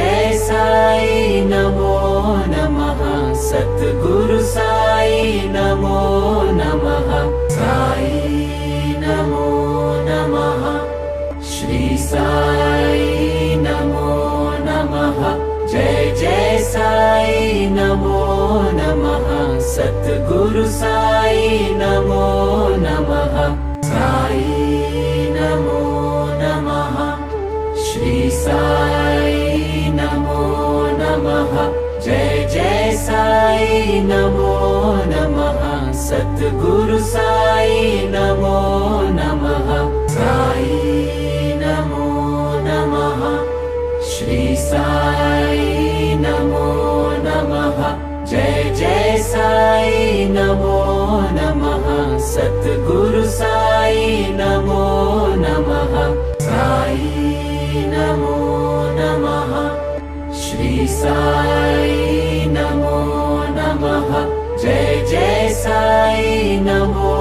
जय साई नमो नमः। सद्गुरु साई नमो नमः। साई नमो नमः। श्री साई नमो नमः। जय जय साई नमो नमः। सद्गुरु साई नमो नमः। साई नमो नमः। श्री साई नमो नमः। जय जय साई नमो नमः। सद्गुरु साई नमो नमः। साई नमो नमः। श्री साई नमो नमः। जय जय साई नमो नमः। सद्गुरु साई नमो नमः। साई नमो नमः। श्री साई नमो नमः। जय जय साई नमो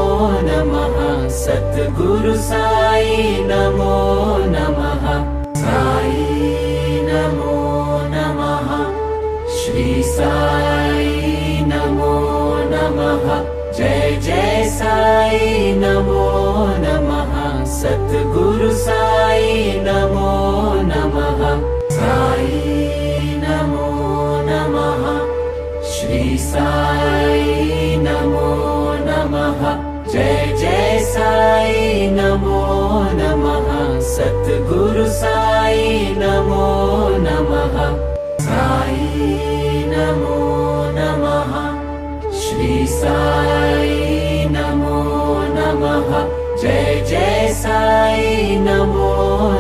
नमः। सद्गुरु साई नमो नमः। साई नमो नमः। श्री साई नमो नमः। जय जय साई नमो नमः। सद्गुरु साई नमो नमः। साई नमो नमः। श्री साई नमो नमः। जय जय साई नमो नमः। सद्गुरु साई नमो नमः। साई नमो नमः। श्री साई नमो नमः। जय जय साई नमो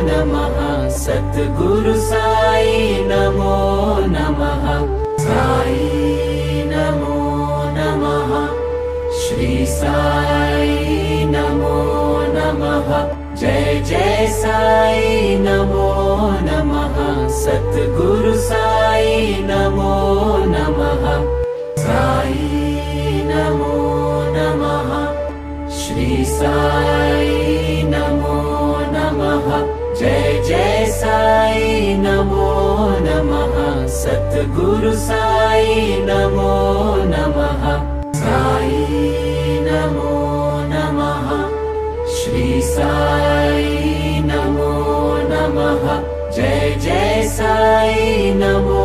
नमः। सद्गुरु साई नमो नमः। साई नमो नमः। श्री साई नमो नमः। जय जय साई नमो नमः। सद्गुरु साई नमो नमः। साई नमो नमः। श्री साई नमो नमः। जय जय साई नमो नमः। सद्गुरु साई नमो नमः। साई नमो नमः। श्री साई नमो नमः। जय जय साई नमो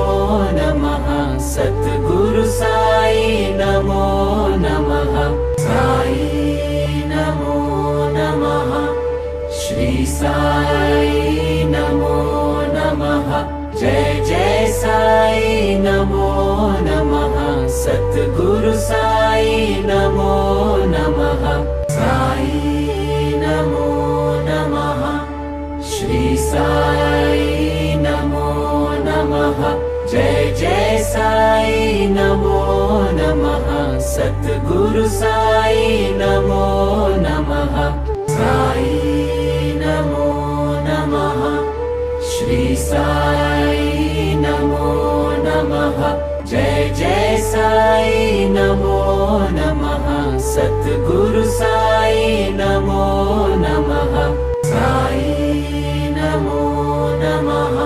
नमः। सद्गुरु साई नमो नमः। साई नमो नमः। श्री साई नमो नमः। जय जय साई नमो नमः। सद्गुरु साई नमो नमः। साई नमो नमः। श्री साई नमो नमः। जय जय साई नमो नमः। सद्गुरु साई नमो नमः। साई नमो नमः। श्री साई नमो नमः। जय जय साई नमो नमः। सद्गुरु साई नमो नमः। साई नमो नमः।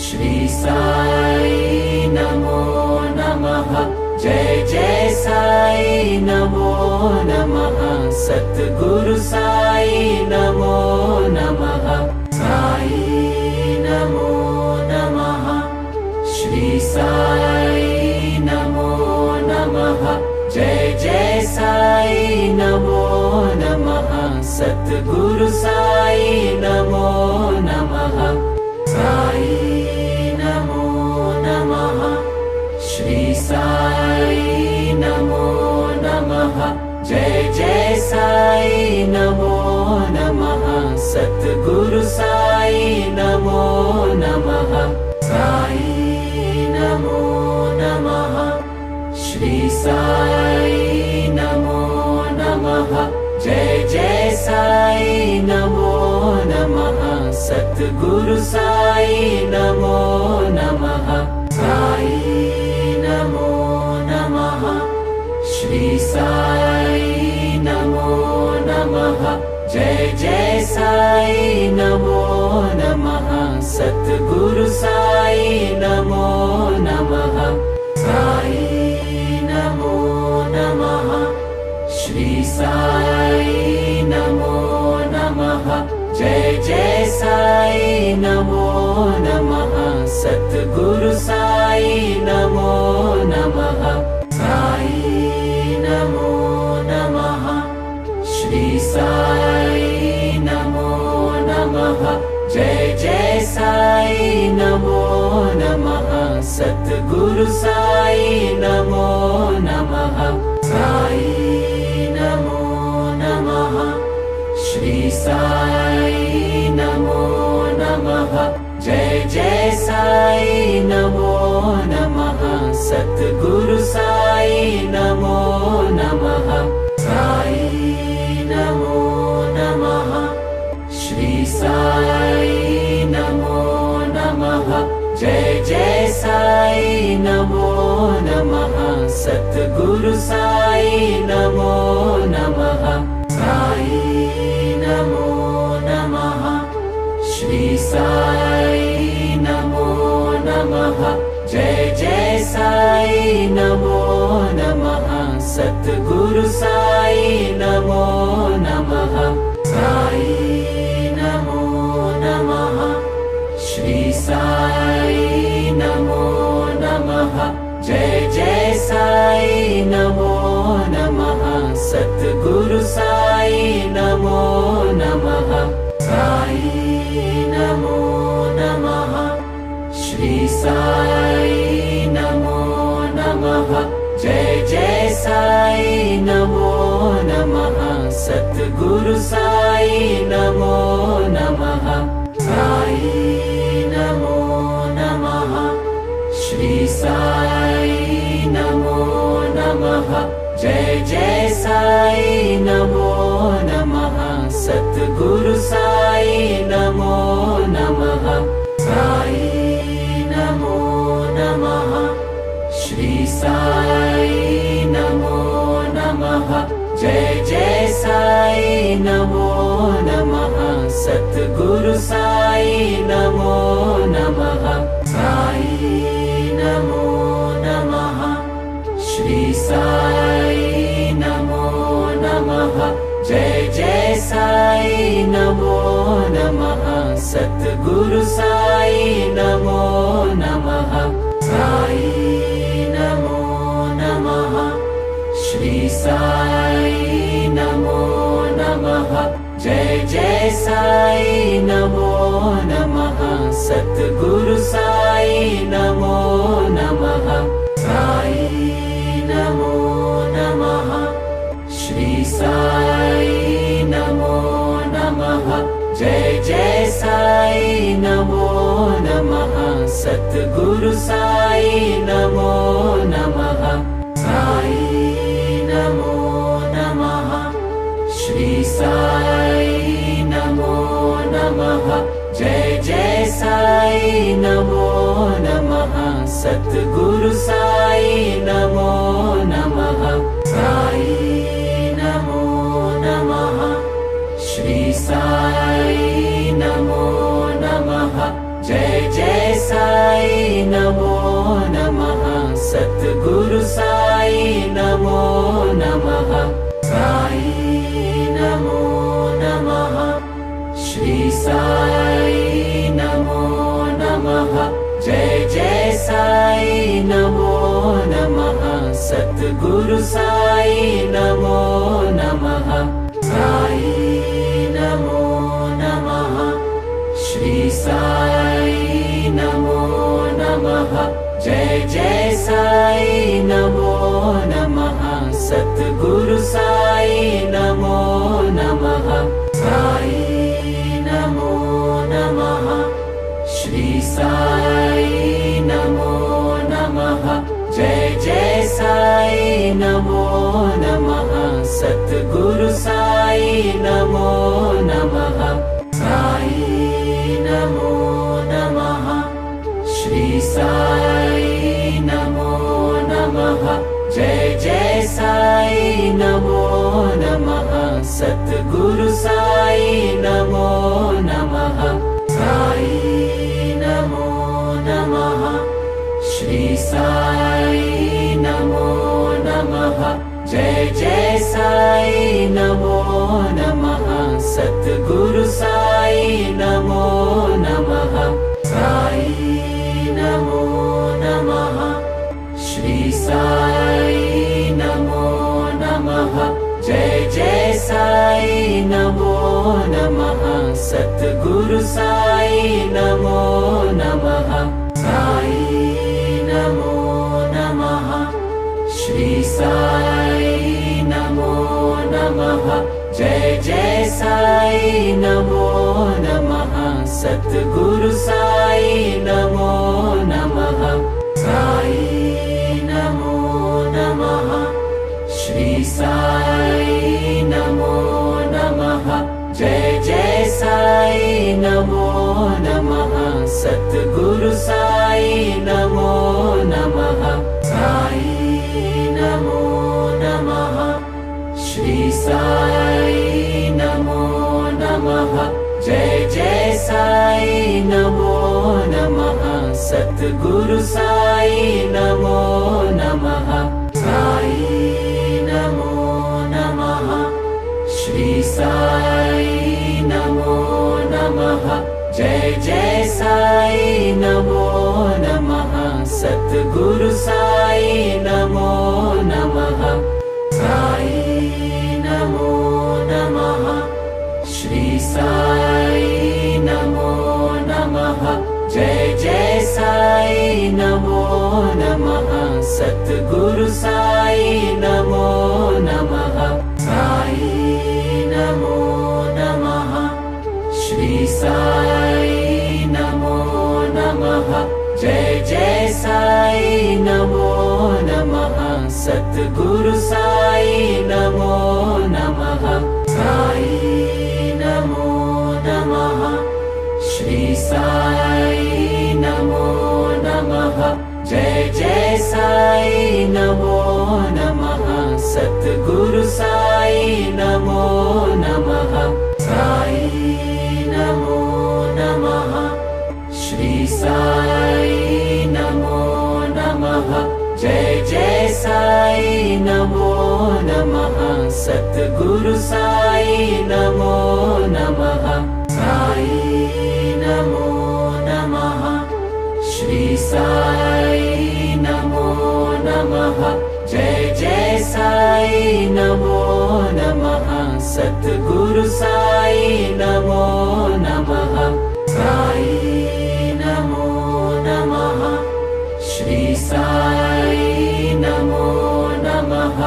श्री साई नमो नमः। जय जय साई नमो नमः। सद्गुरु साई नमो नमः। साई नमो नमः। श्री साई नमो नमः। जय जय साई नमो नमः। सद्गुरु साई नमो नमः। साई नमो नमः। श्री साई नमो नमः। जय जय साई नमो नमः। सद्गुरु साई नमो नमः। साई नमो नमः। श्री साई नमो नमः। जय जय साई नमो नमः। सद्गुरु साई नमो नमः। साई नमो नमः। श्री साई नमो नमः। जय जय साई नमो नमः। सद्गुरु साई सद्गुरु साई नमो नमः साई नमो नमः श्री साई नमो नमः जय जय साई नमो नमः सद्गुरु साई नमो नमः साई नमो नमः श्री साई नमो नमः जय जय साई नमो नमः सद्गुरु साई नमो नमः साई नमो नमः श्री साई नमो नमः जय जय साई नमो नमः सद्गुरु साई नमो नमः साई नमो नमः श्री साई नमो नमः जय जय साई नमो नमः सद्गुरु साई नमो नमः साई नमो नमः श्री साई नमो नमः जय जय साई नमो नमः सद्गुरु साई नमो नमः साई नमो नमः श्री साई नमो नमः जय जय साई नमो नमः सद्गुरु साई नमो नमः साई नमो नमः श्री साई नमो नमः जय जय साई नमो नमः सद्गुरु साई नमो नमः साई नमो नमः श्री साई नमो नमः जय जय साई नमो नमः सद्गुरु साई नमो नमः साई नमो नमः श्री साई नमो नमः जय जय साई नमो नमः सद्गुरु साई नमो नमः साई नमो नमः श्री साई नमो नमः जय जय साई नमो नमः सद्गुरु साई नमो नमः साई नमो नमः श्री साई नमो नमः जय जय साई नमो नमः सद्गुरु साई नमो नमः साई नमो नमः श्री साई नमो नमः जय जय साई नमो नमः सद्गुरु साई नमो नमः साई नमो नमः श्री साई नमो नमः जय जय साई नमो नमः सद्गुरु साई नमो नमः साई नमो नमः श्री साई नमो नमः जय जय साई नमो नमः सद्गुरु साई नमो नमः साई नमो नमः श्री साई नमो नमः जय जय साई नमो नमः सद्गुरु साई नमो नमः साई नमो नमः श्री साई नमो नमः जय जय साई नमो नमः सद्गुरु साई नमो नमः साई नमो नमः श्री साई नमो नमः जय जय साई नमो नमः सद्गुरु साई नमो नमः साई नमो नमः श्री साई नमो नमः जय जय साई नमो नमः सद्गुरु साई नमो नमः साई नमो नमः सद्गुरु साई नमो नमः साई नमो नमः श्री साई नमो नमः जय जय साई नमो नमः सद्गुरु साई नमो नमः साई नमो नमः श्री साई नमो नमः जय जय साई नमो नमः सद्गुरु साई नमो नमः साई नमो नमः श्री साई नमो नमः जय जय साई नमो नमः सद्गुरु साई नमो नमः साई नमो नमः श्री साई नमो नमः जय जय साई नमो नमः सद्गुरु साई नमो नमः साई नमो नमः श्री साई नमो नमः जय जय साई नमो नमः सद्गुरु साई नमो नमः साई नमो नमः श्री साई नमो नमः जय जय साई नमो नमः सद्गुरु साई नमो नमः साई नमो नमः श्री साई नमो नमः जय जय साई नमो नमः सद्गुरु साई नमो नमः साई नमो नमः श्री साई नमो नमः जय जय साई नमो नमः सद्गुरु साई नमो नमः साई नमो नमः श्री साई नमो नमः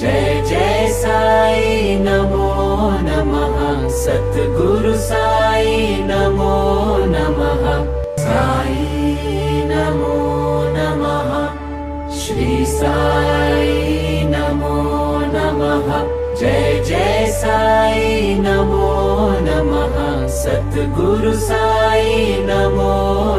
जय जय साई नमो नमः सद्गुरु साई नमो नमः साई नमो नमः श्री साई नमो नमः जय जय साई नमो नमः सद्गुरु साई नमो